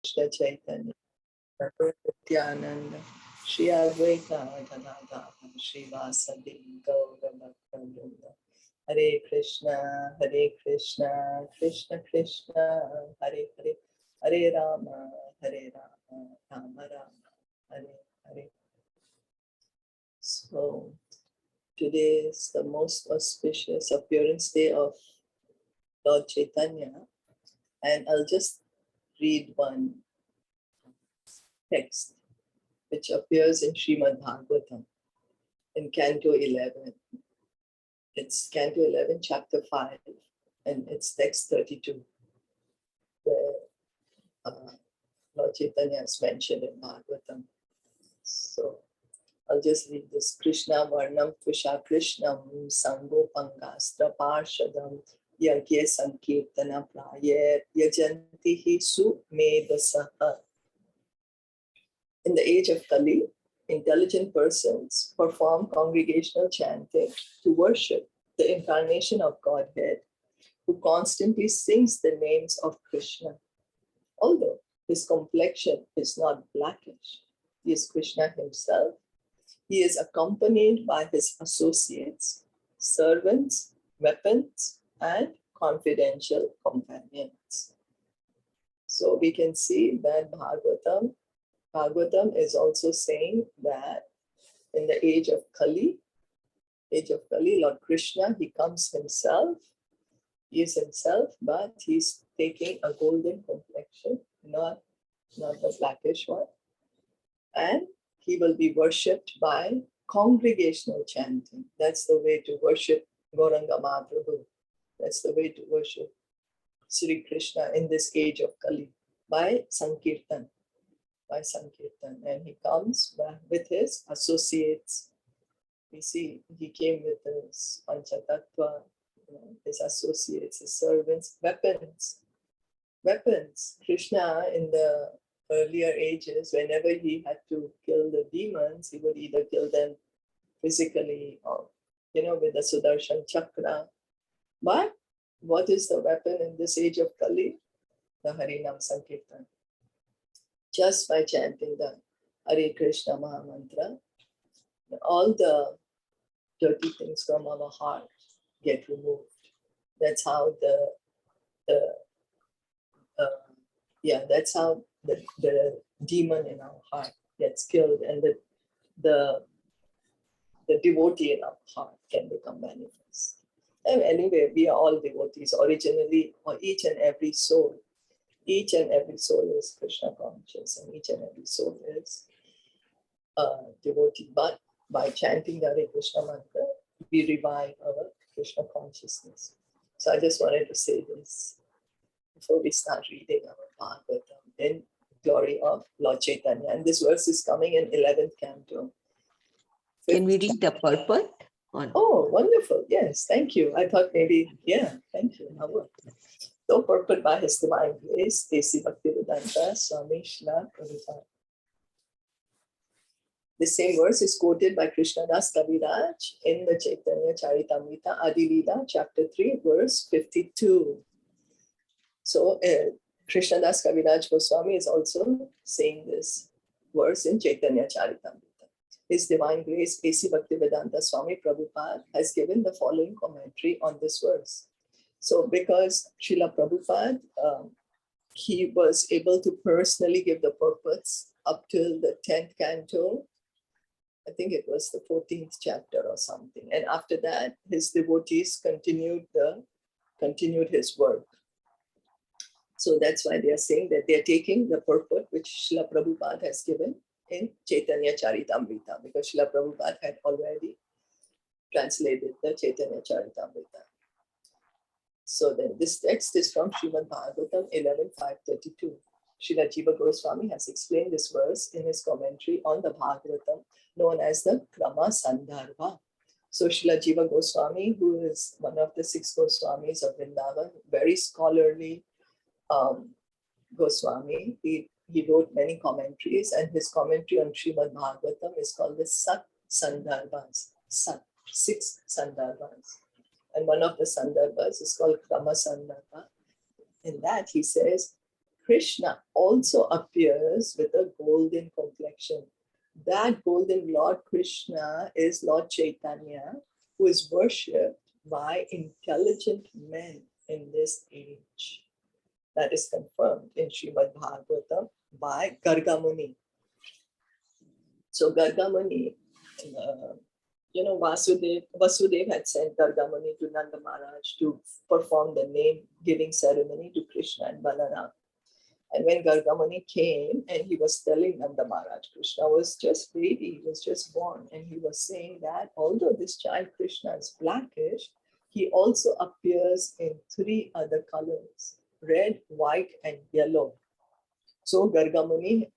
Krishna Chaitanya, Prabhu Nityananda, Shri Advaita Gadadhara, Shri Vasadi Gauranga Vrinda. Hare Krishna, Krishna Krishna, Hare Hare, Hare Rama, Rama Rama, Hare Hare. So today is the most auspicious appearance day of Lord Chaitanya, and I'll just read one text which appears in Srimad Bhagavatam in Canto 11. It's Canto 11, Chapter 5, and it's text 32, where Lord Chaitanya is mentioned in Bhagavatam. So I'll just read this. Krishna Varnam Tvisha Krishnam Sango Pangastra Parshadam Yagye Sankirtana Prayer Yajantihi Su Medasaha. In the age of Kali, intelligent persons perform congregational chanting to worship the incarnation of Godhead, who constantly sings the names of Krishna. Although his complexion is not blackish, he is Krishna himself. He is accompanied by his associates, servants, weapons, and confidential companions. So we can see that Bhagavatam is also saying that in the age of Kali, Lord Krishna, he comes himself. He is himself, but he's taking a golden complexion, not the blackish one. And he will be worshipped by congregational chanting. That's the way to worship Gauranga Mahaprabhu. That's the way to worship Sri Krishna in this age of Kali, by Sankirtan. And he comes with his associates. We see he came with his Panchatattva, his associates, his servants, weapons. Krishna in the earlier ages, whenever he had to kill the demons, he would either kill them physically or, with the Sudarshan Chakra. But what is the weapon in this age of Kali? The Harinam Sankirtan. Just by chanting the Hare Krishna Maha Mantra, all the dirty things from our heart get removed. That's how that's how the demon in our heart gets killed, and the devotee in our heart can become manifest. And anyway, we are all devotees originally, or each and every soul is Krishna conscious, and each and every soul is devotee. But by chanting the Hare Krishna mantra, we revive our Krishna consciousness. So I just wanted to say this before we start reading our Bhagavatam in glory of Lord Chaitanya. And this verse is coming in 11th Canto. Can we read the purport? Oh, wonderful. Yes, thank you. I thought maybe, thank you. So purport by His Divine Grace, A.C. Bhaktivedanta Swami Srila Prabhupada. The same verse is quoted by Krishnadas Kaviraj in the Caitanya Caritamrta, Adi-Lila, chapter 3, verse 52. So Krishnadas Kaviraj Goswami is also saying this verse in Caitanya Caritamrta. His Divine Grace, A.C. Bhaktivedanta Swami Prabhupada has given the following commentary on this verse. So because Srila Prabhupada, he was able to personally give the purports up till the 10th canto. I think it was the 14th chapter or something. And after that, his devotees continued his work. So that's why they are saying that they are taking the purport which Srila Prabhupada has given in Caitanya Caritamrta, because Srila Prabhupada had already translated the Caitanya Caritamrta. So then this text is from Srimad Bhagavatam 11.532. Srila Jiva Goswami has explained this verse in his commentary on the Bhagavatam, known as the Krama Sandarbha. So Srila Jiva Goswami, who is one of the 6 Goswamis of Vrindavan, very scholarly Goswami, he wrote many commentaries, and his commentary on Srimad Bhagavatam is called the Sat Sandarbhas. 6 Sandarbhas. And one of the Sandarbhas is called Krama Sandarbha. In that he says, Krishna also appears with a golden complexion. That golden Lord Krishna is Lord Chaitanya, who is worshipped by intelligent men in this age. That is confirmed in Srimad Bhagavatam by Gargamuni. So Gargamuni, Vasudev had sent Gargamuni to Nanda Maharaj to perform the name-giving ceremony to Krishna and Balaram. And when Gargamuni came and he was telling Nanda Maharaj, Krishna was just baby, he was just born. And he was saying that although this child Krishna is blackish, he also appears in 3 other colors, red, white, and yellow. So Gargamuni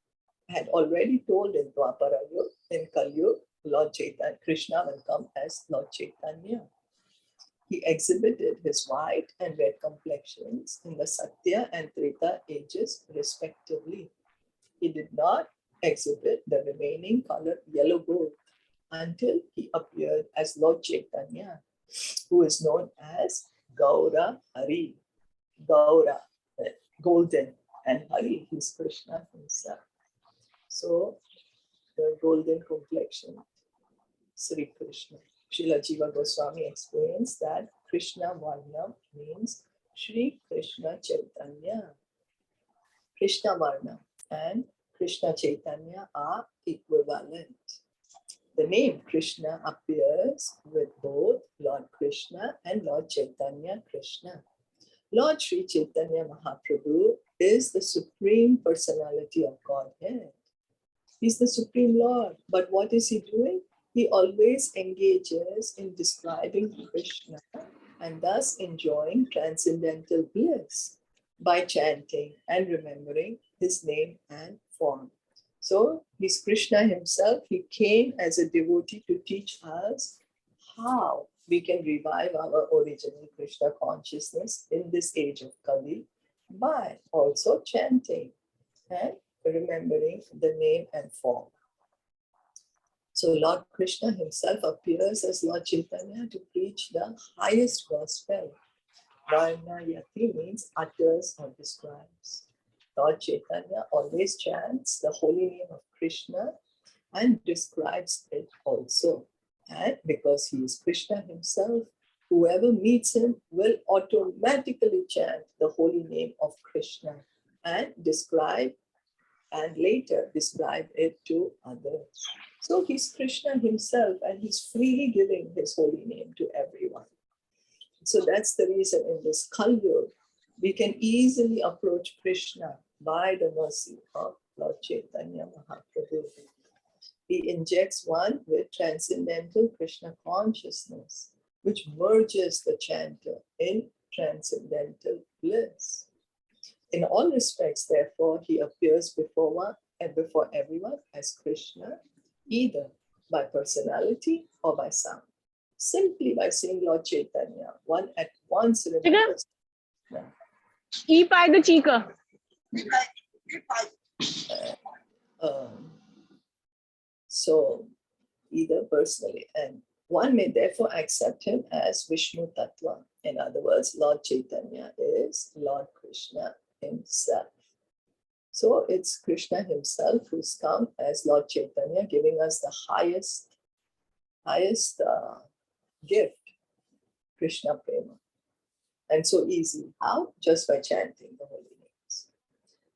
had already told in Dwapara Yuga, in Kali Yuga, Lord Chaitanya, Krishna will come as Lord Chaitanya. He exhibited his white and red complexions in the Satya and Treta ages respectively. He did not exhibit the remaining color yellow gold until he appeared as Lord Chaitanya, who is known as Gaura Hari. Gaura, golden, and Hari, he's Krishna himself. So the golden complexion, Sri Krishna. Srila Jiva Goswami explains that Krishna Varna means Sri Krishna Chaitanya. Krishna Varna and Krishna Chaitanya are equivalent. The name Krishna appears with both Lord Krishna and Lord Chaitanya Krishna. Lord Sri Chaitanya Mahaprabhu is the Supreme Personality of Godhead. He's the Supreme Lord. But what is he doing? He always engages in describing Krishna and thus enjoying transcendental bliss by chanting and remembering his name and form. So he's Krishna himself. He came as a devotee to teach us how we can revive our original Krishna consciousness in this age of Kali by also chanting and remembering the name and form. So Lord Krishna himself appears as Lord Chaitanya to preach the highest gospel. Varnayati means utters or describes. Lord Chaitanya always chants the holy name of Krishna and describes it also. And because he is Krishna himself, whoever meets him will automatically chant the holy name of Krishna and describe and later describe it to others. So he's Krishna himself and he's freely giving his holy name to everyone. So that's the reason in this Kali Yuga, we can easily approach Krishna by the mercy of Lord Chaitanya Mahaprabhu. He injects one with transcendental Krishna consciousness, which merges the chanter in transcendental bliss. In all respects, therefore, he appears before one and before everyone as Krishna, either by personality or by sound. Simply by saying Lord Chaitanya, one at once remembers. So, either personally, and one may therefore accept him as Vishnu Tattva. In other words, Lord Chaitanya is Lord Krishna himself. So it's Krishna himself who's come as Lord Chaitanya, giving us the highest gift, Krishna Prema. And so easy. How? Just by chanting the holy names.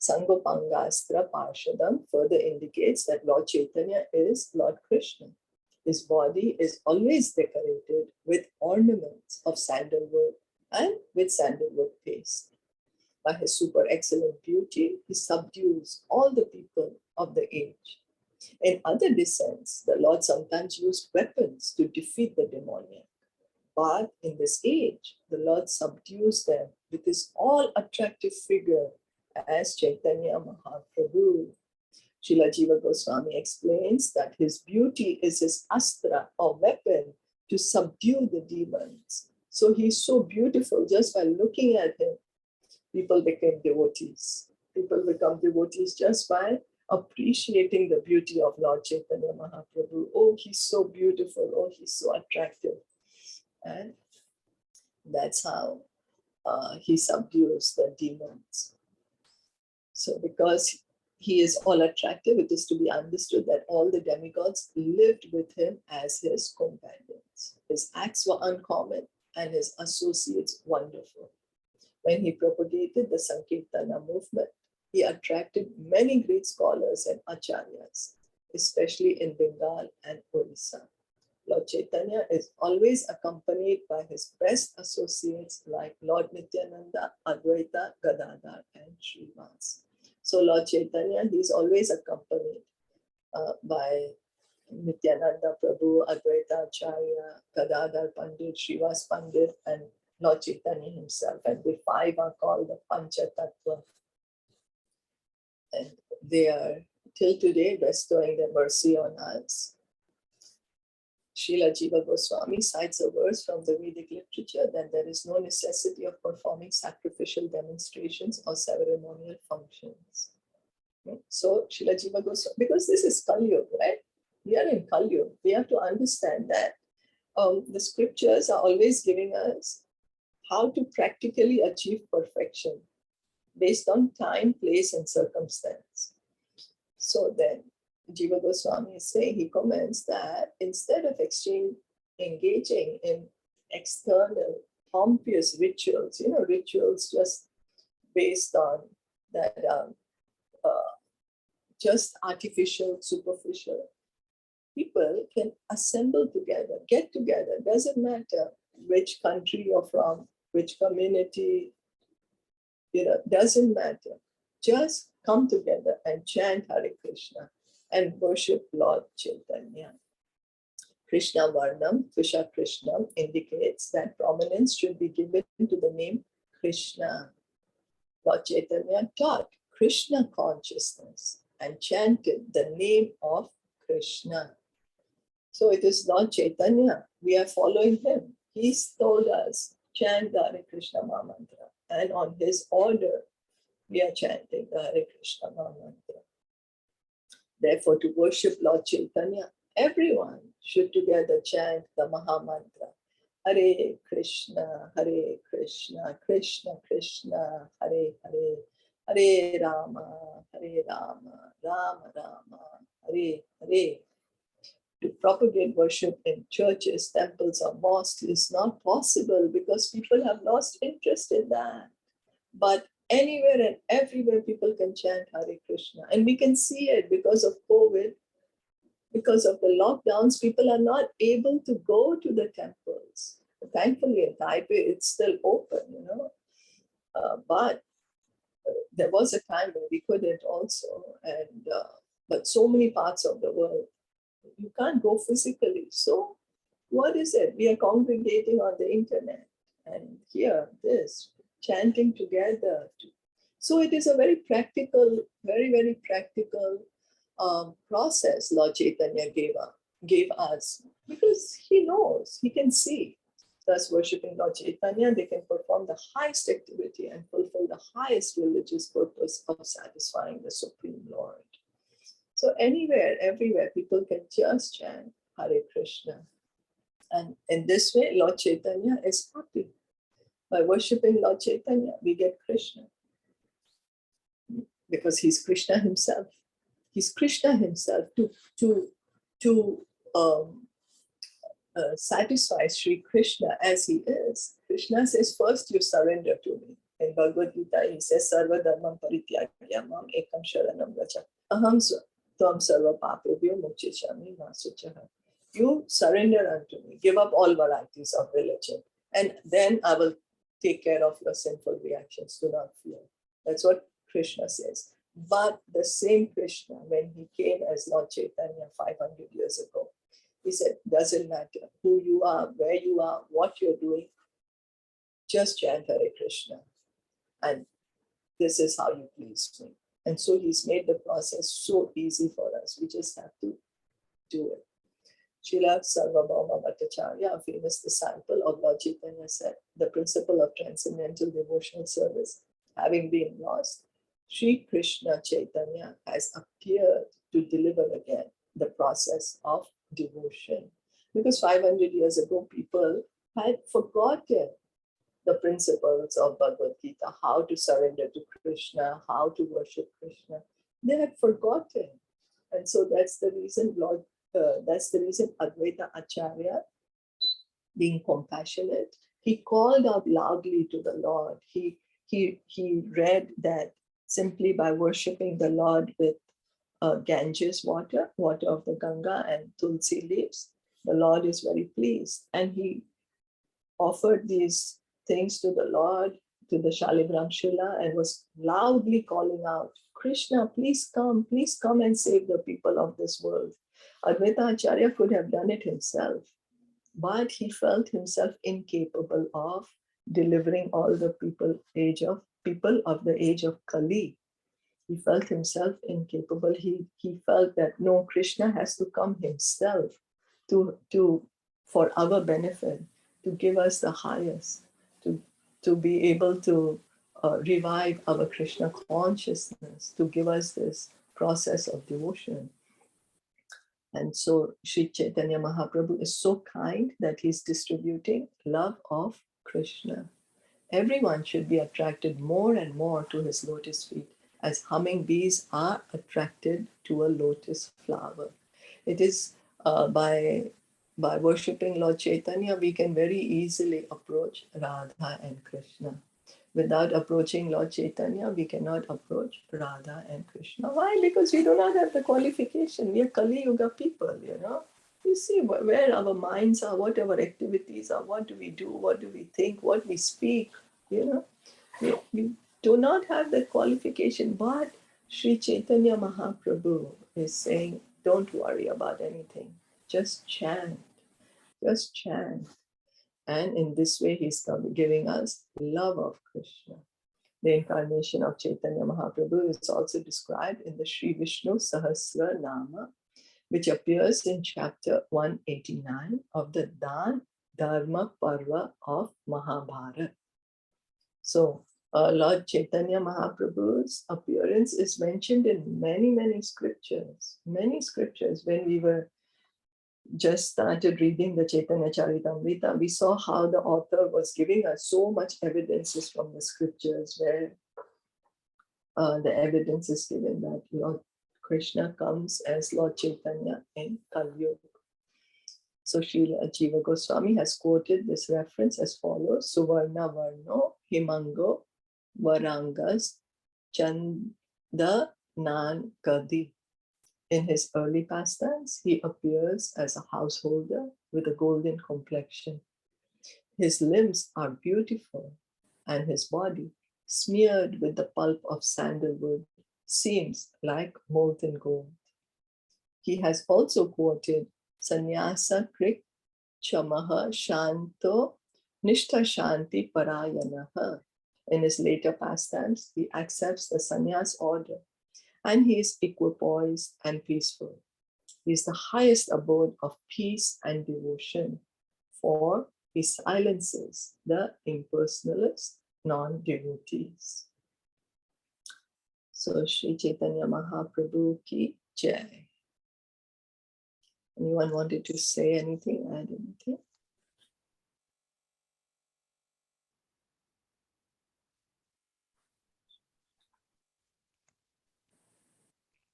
Sangopangastra Parshadam further indicates that Lord Chaitanya is Lord Krishna. His body is always decorated with ornaments of sandalwood and with sandalwood paste. By his super excellent beauty, he subdues all the people of the age. In other descents, the Lord sometimes used weapons to defeat the demoniac. But in this age, the Lord subdues them with his all-attractive figure as Caitanya Mahaprabhu. Srila Jiva Goswami explains that his beauty is his astra or weapon to subdue the demons. So he's so beautiful just by looking at him. People became devotees. People become devotees just by appreciating the beauty of Lord Chaitanya Mahaprabhu. Oh, he's so beautiful. Oh, he's so attractive. And that's how he subdues the demons. So because he is all attractive, it is to be understood that all the demigods lived with him as his companions. His acts were uncommon and his associates wonderful. When he propagated the Sankirtana movement, he attracted many great scholars and acharyas, especially in Bengal and Orissa. Lord Chaitanya is always accompanied by his best associates like Lord Nityananda, Advaita, Gadadhar, and Srivas. So Lord Chaitanya, he is always accompanied by Nityananda Prabhu, Advaita Acharya, Gadadhar Pandit, Srivas Pandit, and Lord Chaitanya himself. And the five are called the Pancha Tattva. And they are till today bestowing their mercy on us. Srila Jiva Goswami cites a verse from the Vedic literature that there is no necessity of performing sacrificial demonstrations or ceremonial functions. So Srila Jiva Goswami, because this is Kali Yuga, right? We are in Kali Yuga. We have to understand that the scriptures are always giving us how to practically achieve perfection based on time, place, and circumstance. So then Jiva Goswami is saying, he comments that instead of engaging in external pompous rituals, rituals just based on that, just artificial, superficial, people can assemble together, get together, doesn't matter which country you're from, which community, doesn't matter. Just come together and chant Hare Krishna and worship Lord Chaitanya. Krishna Varnam, Krishna Krishnam indicates that prominence should be given to the name Krishna. Lord Chaitanya taught Krishna consciousness and chanted the name of Krishna. So it is Lord Chaitanya. We are following him. He's told us, chant the Hare Krishna Maha Mantra. And on his order, we are chanting the Hare Krishna Maha Mantra. Therefore, to worship Lord Chaitanya, everyone should together chant the Maha Mantra. Hare Krishna, Krishna Krishna, Hare Hare, Hare Rama, Rama Rama, Hare Hare. To propagate worship in churches, temples, or mosques is not possible because people have lost interest in that. But anywhere and everywhere people can chant Hare Krishna. And we can see it because of COVID, because of the lockdowns, people are not able to go to the temples. Thankfully in Taipei, it's still open, but there was a time when we couldn't also. And but so many parts of the world, you can't go physically. So what is it? We are congregating on the internet and here, this, chanting together. So it is a very practical, very, very practical process Lord Chaitanya gave us because he knows, he can see. Thus worshipping Lord Chaitanya, they can perform the highest activity and fulfill the highest religious purpose of satisfying the Supreme Lord. So anywhere, everywhere, people can just chant Hare Krishna. And in this way, Lord Chaitanya is happy. By worshipping Lord Chaitanya, we get Krishna. Because he's Krishna himself. He's Krishna himself to satisfy Sri Krishna as he is. Krishna says, first you surrender to me. In Bhagavad Gita, he says, Sarva Dharmam Parityagya Mam Ekam Sharanam Vraja. Aham Tvam Sarva Papebhyo Mukchechami Masuchaha. You surrender unto me. Give up all varieties of religion. And then I will take care of your sinful reactions. Do not fear. That's what Krishna says. But the same Krishna, when he came as Lord Chaitanya 500 years ago, he said, doesn't matter who you are, where you are, what you're doing, just chant Hare Krishna. And this is how you please me. And so he's made the process so easy for us. We just have to do it. Srila Sarvabhauma Bhattacharya, a famous disciple of Lord Chaitanya, said, the principle of transcendental devotional service having been lost, Sri Krishna Chaitanya has appeared to deliver again the process of devotion. Because 500 years ago, people had forgotten the principles of Bhagavad Gita, how to surrender to Krishna, how to worship Krishna. They had forgotten. And so that's the reason Advaita Acharya, being compassionate, he called out loudly to the Lord. He read that simply by worshipping the Lord with Ganges water of the Ganga and Tulsi leaves, the Lord is very pleased. And he offered these things to the Lord, to the Shaligram Shila, and was loudly calling out, Krishna, please come and save the people of this world. Advaita Acharya could have done it himself, but he felt himself incapable of delivering all the people of the age of Kali. He felt himself incapable. He felt that no, Krishna has to come himself for our benefit, to give us the highest, to be able to revive our Krishna consciousness, to give us this process of devotion. And so Sri Chaitanya Mahaprabhu is so kind that he's distributing love of Krishna. Everyone should be attracted more and more to his lotus feet, as humming bees are attracted to a lotus flower. It is by worshipping Lord Chaitanya, we can very easily approach Radha and Krishna. Without approaching Lord Chaitanya, we cannot approach Radha and Krishna. Why? Because we do not have the qualification. We are Kali Yuga people, You see where our minds are, what our activities are, what do we do, what do we think, what we speak, We do not have that qualification. But Sri Chaitanya Mahaprabhu is saying, don't worry about anything. Just chant. Just chant. And in this way, he's giving us love of Krishna. The incarnation of Chaitanya Mahaprabhu is also described in the Sri Vishnu Sahasra Nama, which appears in chapter 189 of the Dan Dharma Parva of Mahabharata. So, Lord Chaitanya Mahaprabhu's appearance is mentioned in many, many scriptures. Many scriptures. When we were just started reading the Chaitanya Caritamrta, we saw how the author was giving us so much evidences from the scriptures, where the evidence is given that Lord Krishna comes as Lord Chaitanya in Kali Yuga. So Srila Jiva Goswami has quoted this reference as follows: Suvarna Varno Himango Varangas Chanda Nan Kadi. In his early pastimes, he appears as a householder with a golden complexion. His limbs are beautiful, and his body, smeared with the pulp of sandalwood, seems like molten gold. He has also quoted Sannyasa Krik Chamaha Shanto Nishta Shanti Parayanaha. In his later pastimes, he accepts the sannyas order, and he is equipoised and peaceful. He is the highest abode of peace and devotion, for he silences the impersonalist non-devotees. So Sri Chaitanya Mahaprabhu ki jai. Anyone wanted to say anything, add anything?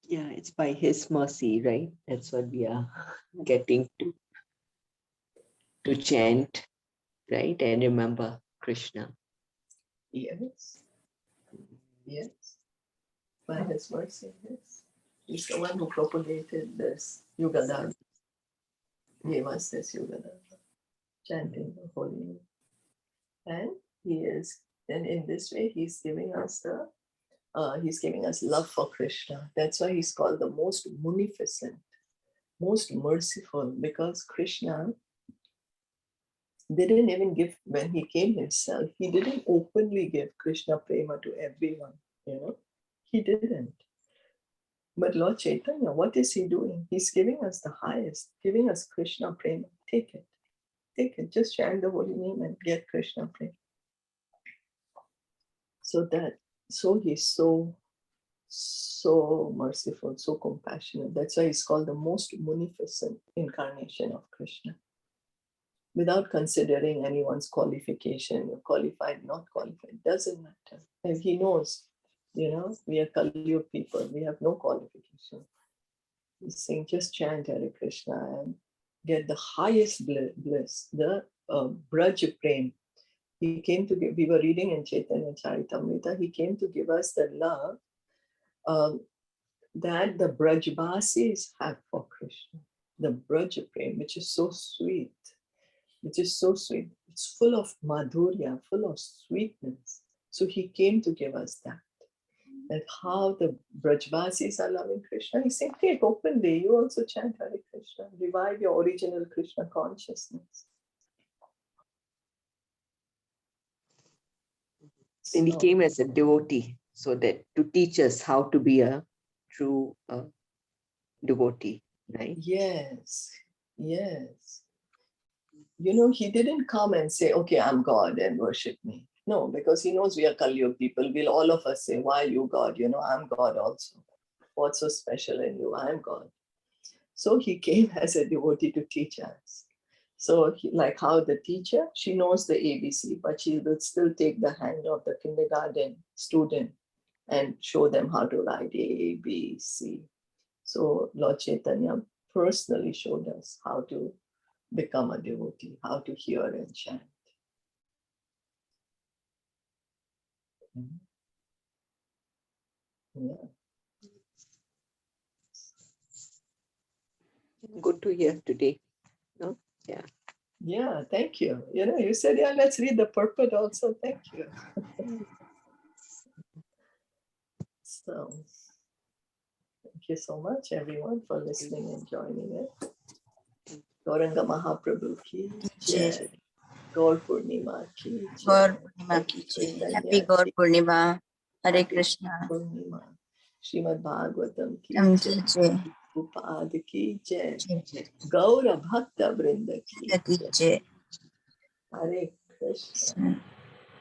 Yeah, it's by his mercy, right? That's what we are getting to chant, right? And remember Krishna. Yes. Yes. By his mercy, yes. He's the one who propagated this Yuga Dharma. Gave us this Yuga Dharma, chanting the holy name. And in this way, he's giving us love for Krishna. That's why he's called the most munificent, most merciful, because Krishna didn't even give, when he came himself, he didn't openly give Krishna prema to everyone, he didn't. But Lord Chaitanya, what is he doing? He's giving us the highest, giving us Krishna prema. Take it, just chant the holy name and get Krishna prema. So he's so merciful, so compassionate. That's why he's called the most munificent incarnation of Krishna. without considering anyone's qualification, you're qualified, not qualified, doesn't matter. And he knows, we are Kali people, we have no qualification. He's saying, just chant Hare Krishna and get the highest bliss, the Braj Prem. He came to give, we were reading in Caitanya Caritamrta, he came to give us the love that the Brajbasis have for Krishna. The Braj Prem, which is so sweet. It's full of madhurya, full of sweetness. So he came to give us that. And how the Brajvasis are loving Krishna. He said, take openly, you also chant Hare Krishna. Revive your original Krishna consciousness. And he came as a devotee, so that to teach us how to be a true devotee, right? Yes. He didn't come and say, okay, I'm God and worship me. No, because he knows we are Kali people. Will all of us say, why you God? I'm God also. What's so special in you? I'm God. So he came as a devotee to teach us. So like how the teacher, she knows the ABC, but she will still take the hand of the kindergarten student and show them how to write A, B, C. So Lord Chaitanya personally showed us how to become a devotee, how to hear and chant. Yeah. Good to hear today. No? Yeah. Yeah, thank you. You said, yeah, let's read the purport also. Thank you. So, thank you so much, everyone, for listening and joining it. Gauranga Mahaprabhu ki jai. Gaur Purnima ki jai. Gaur Purnima ki jai. Happy Gaur Purnima. Hare Krishna. Purnima. Srimad Bhagavatam ki Jai. jai. Upad ki jai. Gaura Bhakta Vrinda ki jai. Hare Krishna.